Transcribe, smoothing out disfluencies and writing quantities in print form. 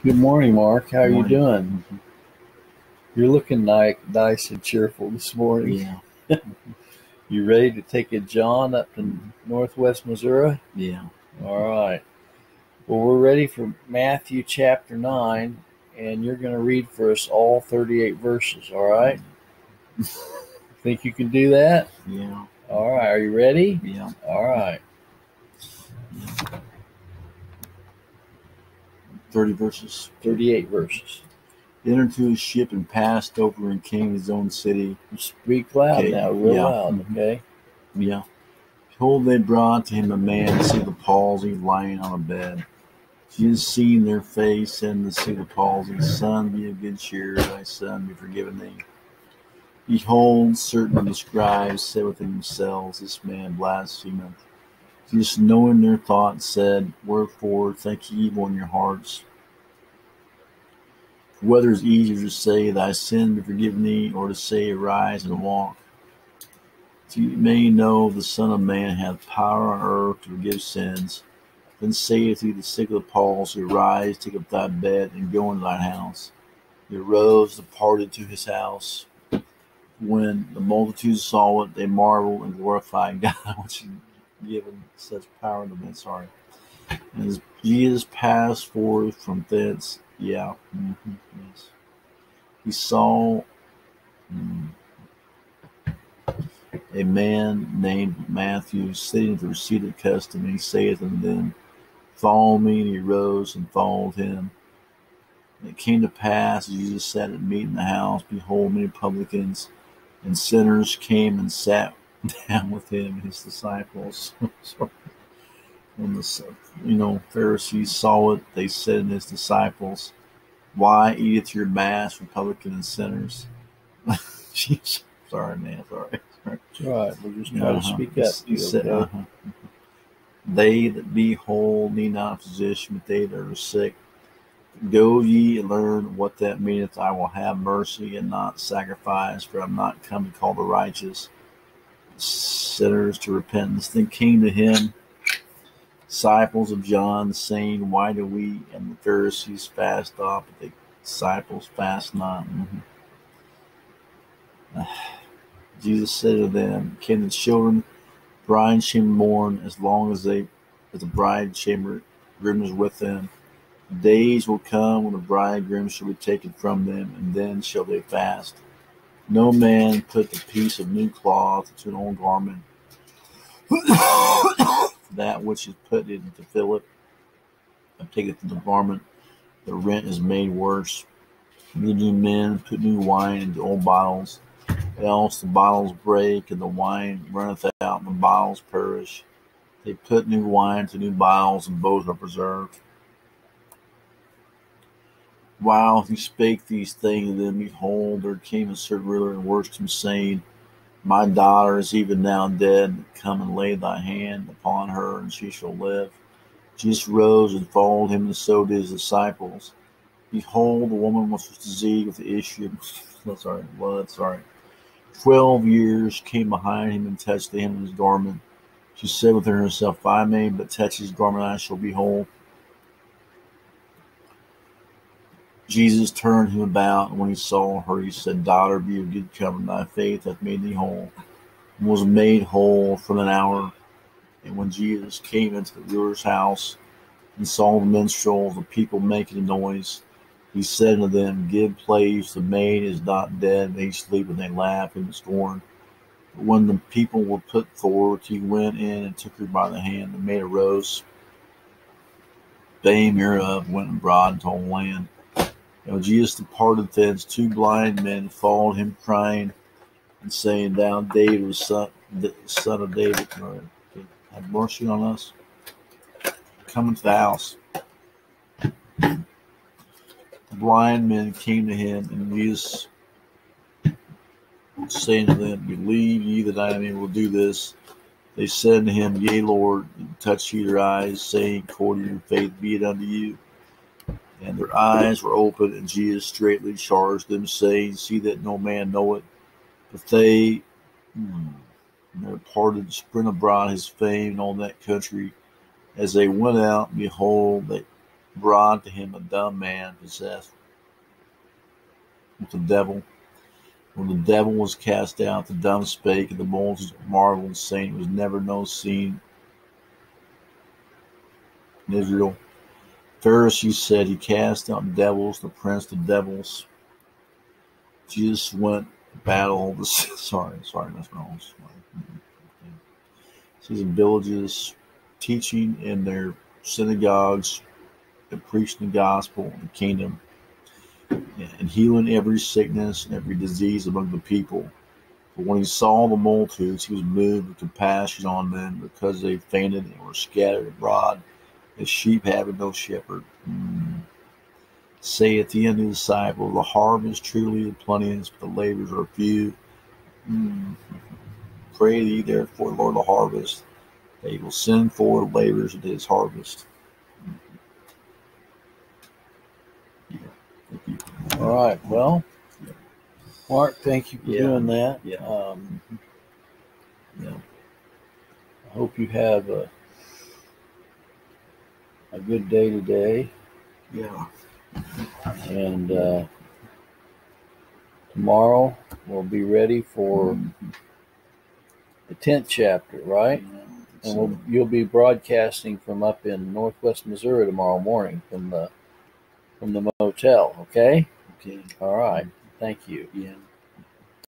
Good morning, Mark. How are you Morning. doing? You're looking nice and cheerful this morning. Yeah. You ready to take a John up to Mhm. Northwest Missouri? Yeah. All right. Well, we're ready for Matthew chapter 9, and you're going to read for us all 38 verses. All right? Think you can do that? Yeah. All right. Are you ready? Yeah. All right. Yeah. 30 verses. 38 verses. He entered into his ship and passed over and came to his own city. Speak loud Okay. now, real Yeah. loud, okay? Yeah. Behold, they brought to him a man sick of the palsy lying on a bed. Jesus, seeing their face, said to the sick of the palsy, Son, be of good cheer, thy son be forgiven thee. Behold, certain of the scribes said within themselves, This man blasphemeth. Jesus, knowing their thoughts, said, Wherefore think ye evil in your hearts? For whether it is easier to say, Thy sin be forgiven thee, or to say, Arise and walk? So you may know the Son of Man hath power on earth to forgive sins. Then saith he to the sick of the palsy, Arise, take up thy bed, and go into thine house. He arose, departed to his house. When the multitude saw it, they marveled and glorified God, which had given such power to men. Sorry. And as Jesus passed forth from thence, yes, he saw a man named Matthew sitting at the receipt of custom, and he saith unto them, Follow me. And he rose and followed him. And it came to pass, as Jesus sat at meat in the house, behold, many publicans and sinners came and sat down with him and his disciples. So when the Pharisees saw it, they said unto his disciples, Why eateth your mass with publicans and sinners? Jeez, sorry, man, sorry. It's all right. We'll just try to Uh-huh. speak He, up to he you, said, okay? uh-huh. They that be whole need not a physician, but they that are sick. Go ye and learn what that meaneth. I will have mercy and not sacrifice, for I am not come to call the righteous, sinners to repentance. Then came to him disciples of John, saying, Why do we and the Pharisees fast oft, but the disciples fast not? Jesus said to them, Can the children bride chamber mourn as long as the bride chamber groom is with them? Days will come when the bridegroom shall be taken from them, and then shall they fast. No man put the piece of new cloth into an old garment. That which is put into Philip, and taketh the garment, the rent is made worse. Neither do men put new wine into old bottles, else the bottles break, and the wine runneth out, and the bottles perish. They put new wine into new bottles, and both are preserved. While he spake these things, then behold, there came a certain ruler and worshipped him, saying, My daughter is even now dead. Come and lay thy hand upon her, and she shall live. Jesus rose and followed him, and so did his disciples. Behold, the woman was diseased with the issue of blood. 12 years came behind him and touched the hem of his garment. She said within herself, If I may but touch his garment, I shall be whole. Jesus turned him about, and when he saw her, he said, Daughter, be of good comfort, thy faith hath made thee whole. And was made whole from an hour. And when Jesus came into the ruler's house and saw the minstrels, the people making a noise, he said unto them, Give place, the maid is not dead, but he sleepeth. And they laughed and scorned. But when the people were put forward, he went in and took her by the hand. The maid arose, fame hereof went abroad into all the land. And when Jesus departed thence, two blind men followed him, crying and saying, Thou David, the son of David, have mercy on us. Come into the house. The blind men came to him, and Jesus, saying to them, Believe ye that I am able to do this? They said unto him, Yea, Lord. And touched he their eyes, saying, According to your faith be it unto you. And their eyes were opened, and Jesus straightly charged them, saying, See that no man know it. But they departed to spread abroad his fame in all that country. As they went out, behold, brought to him a dumb man possessed with the devil. When the devil was cast out, the dumb spake, and the multitudes marveled, saying, it was never no seen in Israel. Pharisees said, he cast out devils, the prince of devils. Jesus went to battle. Sorry, that's wrong. He's in villages, teaching in their synagogues, and preaching the gospel of the kingdom, and healing every sickness and every disease among the people. But when he saw the multitudes, he was moved with compassion on them, because they fainted and were scattered abroad as sheep having no shepherd. Saith the end of the disciple, the harvest truly is plenteous, but the labors are few. Pray ye therefore, Lord of the harvest, that he will send forward laborers into his harvest. Yeah. Thank you. All right. Well, Mark, thank you for doing that. Yeah. I hope you have a good day today. Yeah. And tomorrow we'll be ready for the 10th chapter, right? Yeah, and you'll be broadcasting from up in Northwest Missouri tomorrow morning from the motel. Okay. Okay. All right. Thank you. Yeah.